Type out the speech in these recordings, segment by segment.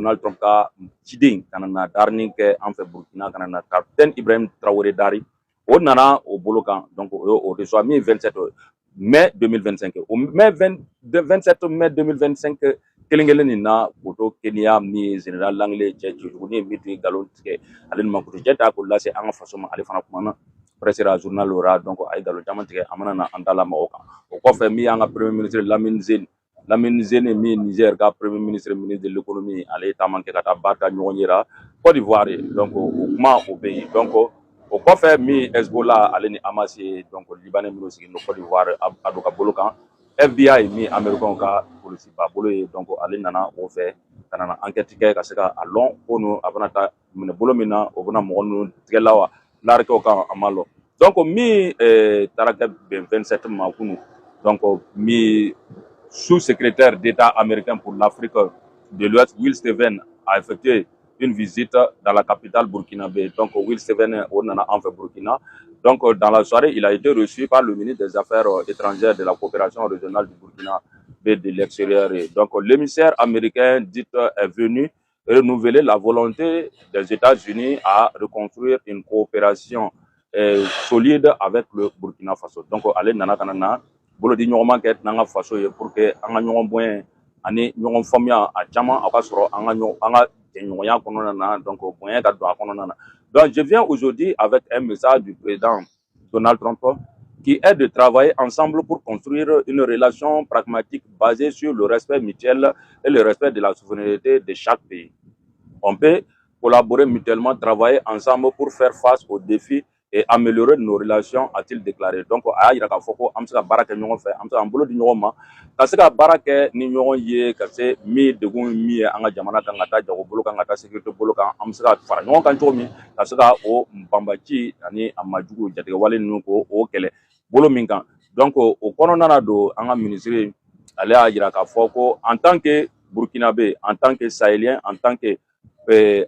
Donald Trump ka ciden kana na darni ke en fait Burkina kana na capitaine Ibrahim Traoré Dari o nana o bolo kan donc o reçoit mi 27 mai 2025 au mai 27 mai 2025 kelengelen ni na boto Kenya mi général Langley cɛ ni mi galon tigɛ ale ni makutu cɛ ta ko lase an ka faso ma ale fana kumana presera journal ora donc ay galon caman tigɛ a mana na an dala ma o kan o kɔfɛ mi an ka premier ministre Lamine Zene mi Niger ka premier ministre de l'économie ale taman kɛ ka taa barika ɲɔgɔn yera Côte d'Ivoire donc o kuma o bɛ yen donc o kɔfɛ mi Hezbollah ale ni Hamas donc Libanais minnu sigi no Côte d'Ivoire a do ka bolo kan FBI mi américain ka polisi ba bolo ye donc ale nana o fɛ ka na enquête kɛ ka se ka a lɔn ko nu a bɛna taa minɛ bolo min na o bɛna mɔgɔ ninnu tigɛla wa larikɛw kan a ma lɔ donc mi taara kɛ bɛn 27 ma kunu donc mi sous-secrétaire d'État américain pour l'Afrique de l'Ouest, Will Steven, a effectué une visite dans la capitale burkinabé. Donc, Will Steven, on en a en fait Burkina. Donc, dans la soirée, il a été reçu par le ministre des Affaires étrangères de la coopération régionale du Burkina de l'extérieur. Donc, l'émissaire américain dit est venu renouveler la volonté des États-Unis à reconstruire une coopération solide avec le Burkina Faso. Donc, allez, nana kanana. Bolo di ɲɔgɔn kɛ n'an ka faso ye pour que an ka ɲɔgɔn bonya ani ɲɔgɔn faamuya a caman a ka sɔrɔ an ka jɛɲɔgɔnya kɔnɔna na donc bonya ka don a kɔnɔna na donc je viens aujourd'hui avec un message du président Donald Trump qui est de travailler ensemble pour construire une relation pragmatique basée sur le respect mutuel et le respect de la souveraineté de chaque pays. On peut collaborer mutuellement, travailler ensemble pour faire face aux défis et améliorer nos relations, a-t-il déclaré. Donc, a yira k'a fɔ ko an bɛ se ka baara kɛ ɲɔgɔn fɛ, an bɛ se k'an bolo di ɲɔgɔn ma, ka se ka baara kɛ ni ɲɔgɔn ye, ka se min degun min ye an ka jamana kan ka taa jago bolo kan, ka taa sécurité bolo kan, an bɛ se ka fara ɲɔgɔn kan cogo min, ka se ka o banbaci ani a majugu jatigɛwale ninnu ko o kɛlɛ bolo min kan. Donc, o kɔnɔna na don an ka ministre ale y'a yira k'a fɔ ko en tant que Burkinabé, en tant que Sahélien, en tant que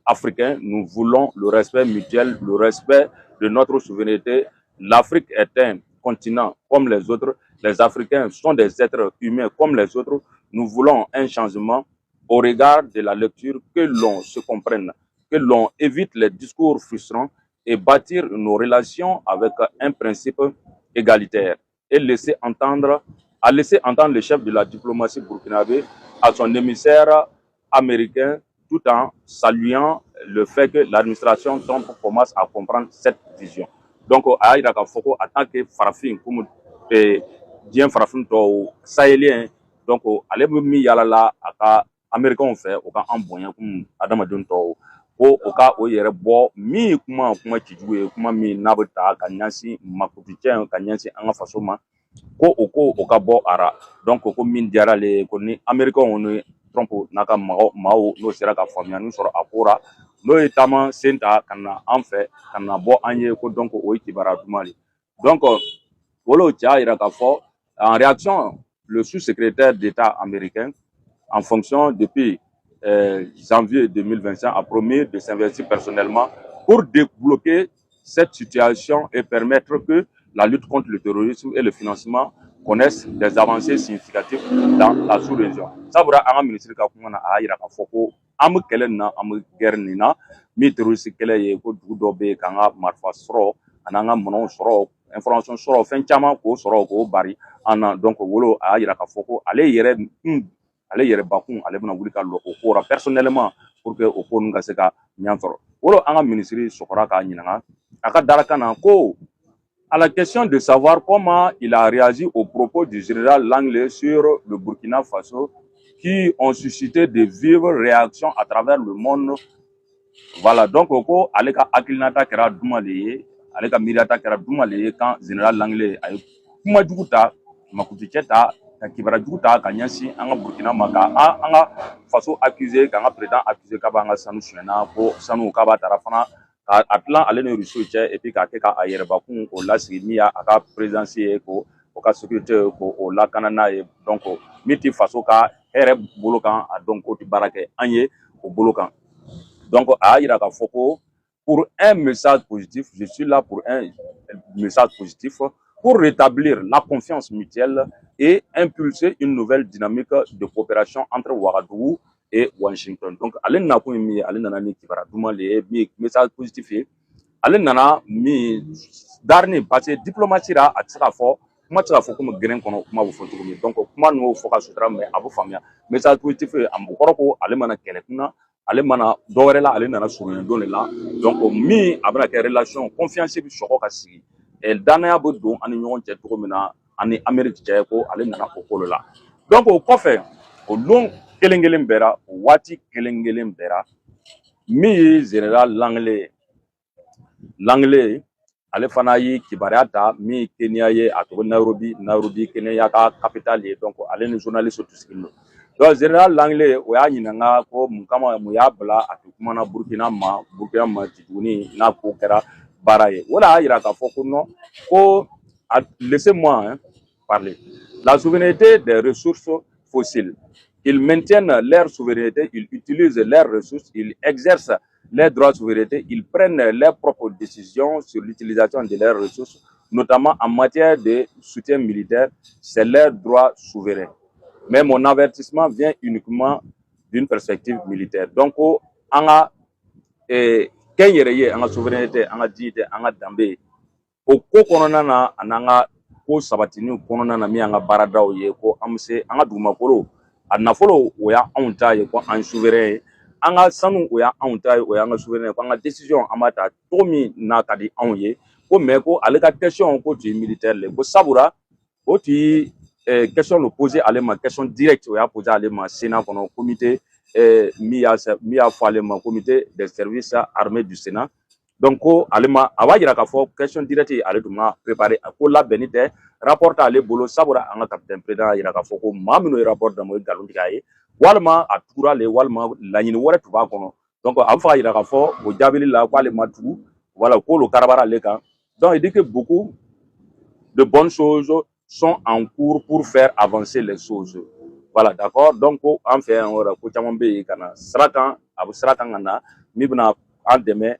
africains, nous voulons le respect mutuel, le respect de notre souveraineté. L'Afrique est un continent comme les autres. Les Africains sont des êtres humains comme les autres. Nous voulons un changement au regard de la lecture, que l'on se comprenne, que l'on évite les discours frustrants et bâtir nos relations avec un principe égalitaire et laisser entendre le chef de la diplomatie burkinabé à son émissaire américain, tout en saluant le fait que l'administration Trump commence à comprendre cette vision. Donc, a yira k'a fɔ ko en tant que farafin comme diɲɛ farafin tɔw sahélien, donc ale bɛ min yala la a ka américains fɛ o ka an bonya comme adamadenw tɔw ko o ka o yɛrɛ bɔ min kuma cijugu ye kuma min n'a bɛ ta ka ɲɛsin makutucɛ ka ɲɛsin an ka faso ma ko o ka bɔ a ra. Donc ko min diyara ale ye ko ni américains ni Trump n'a ka maaw n'o sera ka faamuyali sɔrɔ a ko ra n'o ye taama sen ta ka na an fɛ ka na bɔ an ye ko donc o ye kibaruya duman de. Donc wolo cɛ y'a yira k'a fɔ en réaction le sous-secrétaire d'État américain en fonction depuis janvier 2025 a promis de s'investir personnellement pour débloquer cette situation et permettre que la lutte contre le terrorisme et le financement connaissent des avancées significatives dans la sous-région. Sabura an ka ministre ka kuma na a yira k'a fɔ ko an bɛ kɛlɛ nin na an bɛ guerre nin na min terroriste kɛlɛ ye ko dugu dɔ bɛ yen k'an ka marifa sɔrɔ ani an ka minɛnw sɔrɔ information sɔrɔ fɛn caman k'o sɔrɔ k'o bari an na donc wolo a y'a yira k'a fɔ ko ale yɛrɛ bakun ale bɛna wuli ka lɔ o ko ra personnellement pour que o ko ninnu ka se ka ɲan sɔrɔ wolo an ka ministre sɔkɔra k'a ɲininka a ka dalakan na ko à la question de savoir comment il a réagi aux propos du général Langley sur le Burkina Faso qui ont suscité de vives réactions à travers le monde. Voilà, donc ko ale ka hakilinata kɛra duman de ye ale ka miiriyata kɛra duman de ye quand général Langley a ye kuma jugu ta makutucɛ ta ka kibaruya jugu ta ka ɲɛsin an ka Burkina ma ka an ka faso accuser k'an ka président accuser k'a b'an ka sanu suɲɛna ko sanu k'a b'a tara fana a tilan ale ni Rusiw cɛ et puis k'a kɛ k'a yɛrɛbakun k'o lasigi min y'a ka présidence ye ko o ka sécurité k'o lakana n'a ye donc min ti faso ka hɛrɛ bolo kan a dɔn k'o ti baara kɛ an ye o bolo kan. Donc a yira k'a fɔ ko pour un message positif, je suis là pour un message positif pour rétablir la confiance mutuelle et impulser une nouvelle dynamique de coopération entre Ouagadougou et Washington. Donc ale na ko mi ale nana ni kibara duma le mi message positif ye ale nana mi darni parce que diplomatie ra a tsaka fo kuma tsaka fo comme gren kono kuma bu fo to mi donc kuma no fo ka sutra mais abu famia message positif am ko ko ale mana kele kuna ale mana dɔwɛrɛ la ale nana surunya don de la donc mi a bɛna kɛ relation confiance bi sɔgɔ ka sigi danaya bɛ don ani ɲɔgɔn cɛ cogo min na ani Amérique cɛ ko ale nana o ko la donc o kɔfɛ o don kelen kelen bɛɛ ra o waati kelen kelen bɛɛ ra min ye général Langley ale fana ye kibaruya ta min Kenya ye a tɔgɔ Nairobi Kenya ka capitale ye donc ale ni journaliste tu sigilen don donc général Langley o y'a ɲininka ko mun kama mun y'a bila a tɛ kumana Burkina ma tuguni n'a ko kɛra baara ye o de y'a yira k'a fɔ ko non ko laissez-moi parler la souveraineté des ressources fossiles ils maintiennent leur souveraineté ils utilisent leurs ressources ils exercent leurs droits de souveraineté, ils prennent leurs propres décisions sur l'utilisation de leurs ressources, notamment en matière de soutien militaire, c'est leur droit souverain. Mais mon avertissement vient uniquement d'une perspective militaire. Donc, on a souveraineté, on a dignité, on a dambé. Au ko konona ananga ko sabatini konona na mi anga baradaw ye ko amse anga dumakolo anafolo oya onta ye ko en souverain an ka sanu o y'anw ta ye o y'an ka souveraineté ko an ka décision an b'a ta cogo min n'a ka di anw ye ko mais ko ale ka question ko tu es militaire le ko sabura o ti question le poser ale ma question directe o y'a poser ale ma Sénat kɔnɔ comité min y'a fɔ ale ma comité des services armés du Sénat donc ko ale ma a b'a yira k'a fɔ question directe ale tun ma préparer ko labɛnni tɛ rapport t'ale bolo sabura an ka capitaine président y'a yira k'a fɔ ko maa minnu ye rapport d'a ma o ye nkalon tigɛ a ye walima a tugura le walima laɲini wɛrɛ tun b'a kɔnɔ donc a bɛ fɛ ka yira k'a fɔ o jaabili la k'ale ma tugu voilà k'olu karabara ale kan donc il dit que beaucoup de bonnes choses sont en cours pour faire avancer les choses voilà d'accord donc an fɛ yan yɔrɔ ko caman bɛ yen ka na sira kan a bɛ sira kan ka na min bɛna an dɛmɛ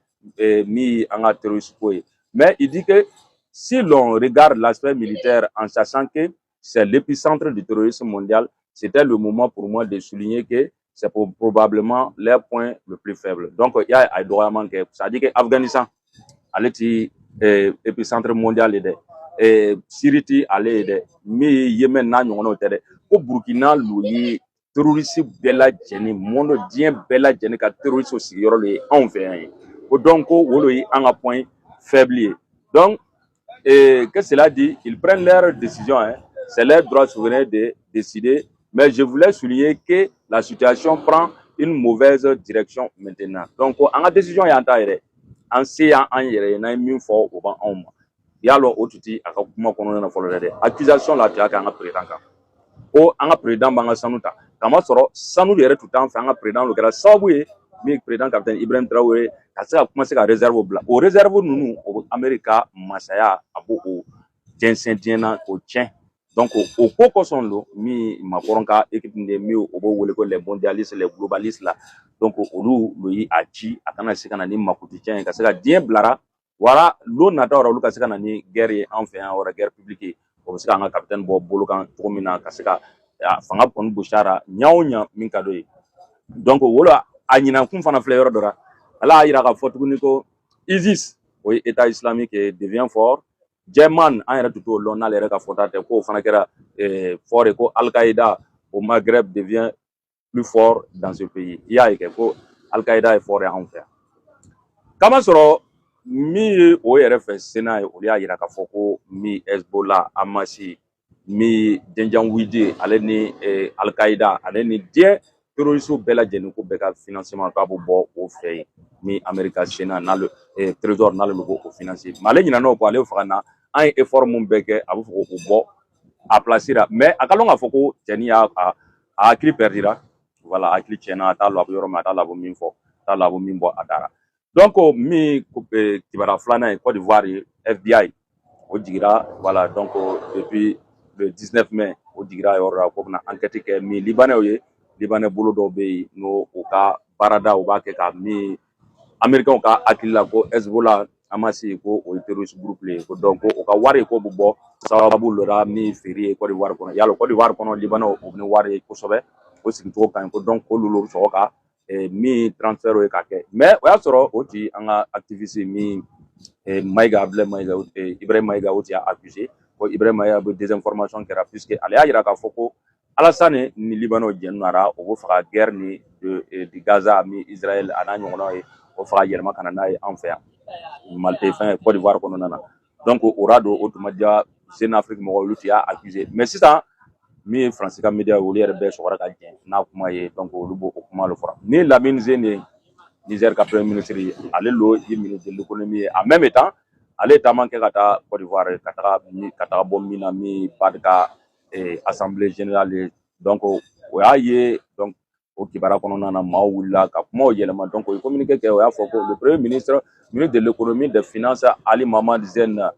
min an ka terroriste ko ye mais il dit que si l'on regarde l'aspect militaire en sachant que c'est l'épicentre du terrorisme mondial c'était le moment pour moi de souligner que c'est probablement leur point le plus faible. Donc, il y a un document que ça dit que l'Afghanistan, est épicentre mondial, Syrie, mais Yémen, au Burkina, le terroriste bella Jenny, monde dien bella Jenny, terroriste aussi, il y a un fait. Donc, il y a un point faible. Donc, que cela dit, ils prennent leurs décisions, c'est leur droit souverain de décider. Mais je voulais souligner que la situation prend une mauvaise direction maintenant. Donc, en décision, il y a un temps, en séant, il y a un fort au banc en moi. Il y a l'autre outil, à comment on a fait l'accusation là, tu as un président. Oh, un président, banga sanuta. Comment sera sanu de tout le temps, un président, le gars, ça oui, mais président capitaine Ibrahim Traoré, ça a commencé à réserver au blanc. Au réserve, nous, au Amérique, Masaya, à beaucoup, Jensen Diena, au tien. Donc, au coco son lot, mi ma koronka équipe de mi au beau les mondialistes, les globalistes là. Donc, au loup, lui, a chi, à kana sikana ni makutitien, kaseka dien blara, voilà, l'eau nata ou la sikana ni guerre en fait, en guerre publique. Comme ça, un capitaine Bob Bolokan, Tomina, Kaseka, Fanga Pon Bouchara, Nyaunya, Minkadoy. Donc, voilà, Anina Kumfana Fleur Dora. Là, il y a un photo ISIS, oui, État islamique devient fort. German, un tout l'on a les récafotades, Fanakera, fort et Al-Qaïda au Maghreb devient plus fort dans ce pays. Il y a Al-Qaïda est fort et en fait. Comment sera mi ORF Sénat et Olia Iraka Foko, mi Hezbollah, Amasi, mi Denjanwidi, Aleni Al-Qaïda, Aleni Dien, terroristes Bella Genuko Beka financement Kabo Bo au fait, mi America Sénat, dans le trésor, dans le logo financier. Malé Nano pour aller au Frana, un effort mon beke, à vous au Bo, à placer là. Mais à Kalonga Foko, Tenia a écrit perdira, voilà, a écrit Tchena, à la Yoroma, à la Bominfo, à la Bomimbo, à Dara. Donc, mi Kibara Flana Côte d'Ivoire, FBI, au Digra, voilà, donc depuis le 19 mai, au Digra, il y aura une enquête que mi Libanais, Libanais Boulot d'Obéi, nous, au cas Barada, au Baké, mi Américain, au cas Akila, au Hezbollah, Amasi, au terroriste groupe, donc au cas Wari, au Bobo, Sababou, le Rami, Ferry, Côte d'Ivoire, il y a le Côte d'Ivoire, Libanais, au Wari, Kosovo. o sigicogo ka ɲi ko donc k'olu bɛ sɔrɔ ka min transfert ye ka kɛ mais o y'a sɔrɔ o ti an ka activiste min Maïga Abdoulaye Maïga Ibrahim Maïga o ti y'a accusé ko Ibrahim Maïga bɛ désinformation kɛra puisque ale y'a jira k'a fɔ ko Alassane ni Libanɔ jɛnnara o bɛ fɛ ka guerre ni de Gaza ni Israël a n'a ɲɔgɔnnaw ye o fɛ ka yɛlɛma ka na n'a ye an fɛ yan fɛn Côte d'Ivoire kɔnɔna na donc o ra don o tuma diya Sen Afrique mɔgɔw olu ti y'a accusé mais sisan min ye Faransi ka média olu yɛrɛ bɛɛ sɔgɔra ka jɛn n'a kuma ye donc olu b'o kuma le fɔra ni Lamine Zene Niger ka premier ministre ye ale lo ye ministre de l'économie ye en même temps ale taama kɛ ka taa Côte d'Ivoire ka taga bɔ min na min ba de ka assemblée générale ye donc o y'a ye donc o kibaruya kɔnɔna na maaw wulila ka kumaw yɛlɛma donc o ye communiqué kɛ o y'a fɔ ko le premier ministre de l'économie des finances Ali Mamad Zene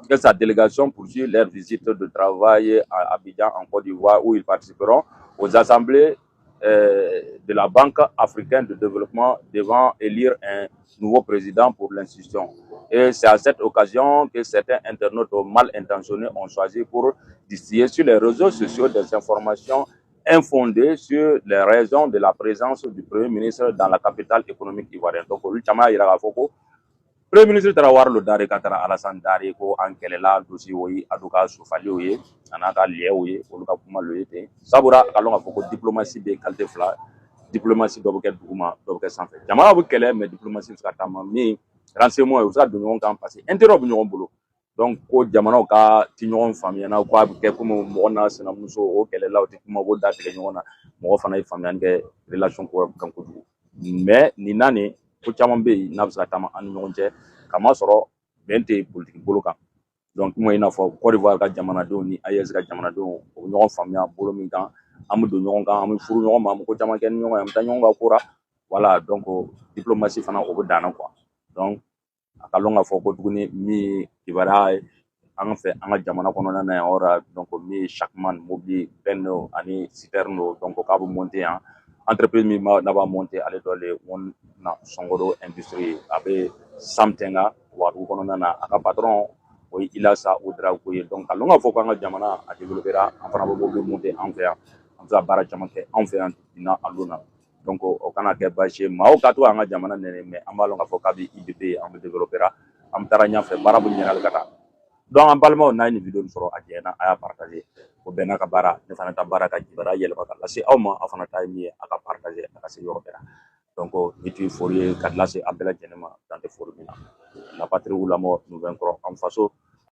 que sa délégation poursuit leur visite de travail à Abidjan en Côte d'Ivoire où ils participeront aux assemblées de la Banque africaine de développement devant élire un nouveau président pour l'institution. Et c'est à cette occasion que certains internautes mal intentionnés ont choisi pour distiller sur les réseaux sociaux des informations infondées sur les raisons de la présence du Premier ministre dans la capitale économique ivoirienne. Donc, Premier ministre taara wari lo Dare ka taara Alassane Dare ko an kɛlɛla dossier o ye a do ka sufaliw ye a n'a ka lɛɛw ye olu ka kuma lo ye ten sabula a ka lɔn k'a fɔ ko diplomatie bɛ qualité fila diplomatie dɔ bɛ kɛ duguma dɔ bɛ kɛ sanfɛ jamana bɛ kɛlɛ mais diplomatie bɛ se ka taama min renseignement ye u bɛ se ka don ɲɔgɔn kan parce que intérêt bɛ ɲɔgɔn bolo donc ko jamanaw ka ti ɲɔgɔn faamuyana ko a bɛ kɛ komi mɔgɔ n'a sinamuso o kɛlɛla o tɛ kuma o b'o da tigɛ ɲɔgɔn na mɔgɔ fana ye faamuyali kɛ relation ko kan kojugu mais nin na nin ko caman bɛ yen n'a bɛ se ka taama an ni ɲɔgɔn cɛ kama sɔrɔ bɛn tɛ politique bolo kan donc kuma in n'a fɔ Côte d'Ivoire ka jamanadenw ni AES ka jamanadenw o bɛ ɲɔgɔn faamuya bolo min kan an bɛ don ɲɔgɔn kan an bɛ furu ɲɔgɔn ma an bɛ ko caman kɛ ni ɲɔgɔn ye an bɛ taa ɲɔgɔn ka ko la voilà donc diplomatie fana o bɛ dan na quoi donc a ka lɔn k'a fɔ ko tuguni min kibaruya ye an fɛ an ka jamana kɔnɔna na yan o donc min ye Chapman mobili Benno ani Citerne donc k'a bɛ monter yan entreprise min n'a b'a monter ale dɔ le na Songoro industrie a bɛ Sam Tenga Wagadugu kɔnɔna na a ka patron o ye Ilasa Ouedraogo ye donc a lɔn k'a fɔ ko an ka jamana a développera an fana bɛ mobili monter an fɛ yan an bɛ se ka baara caman kɛ an fɛ yan nin a don na donc o kana kɛ baasi ye maaw ka to an ka jamana nɛnɛ mais an b'a lɔn k'a fɔ k'a bɛ IBP an bɛ développera an bɛ taara ɲɛfɛ baara bɛ ɲɛnabɔ ka taa donc an balimaw n'a ye nin video sɔrɔ a jɛna a y'a partager o bɛɛ n'a ka baara ne fana ta baara ka kibaruya yɛlɛma ka lase aw ma aw fana ta ye min ye a ka partager a ka se yɔrɔ bɛɛ la donc ni tun ye foli ye ka lase a bɛɛ lajɛlen ma dan tɛ foli min na la patrie ou la mort nous vaincrons en faso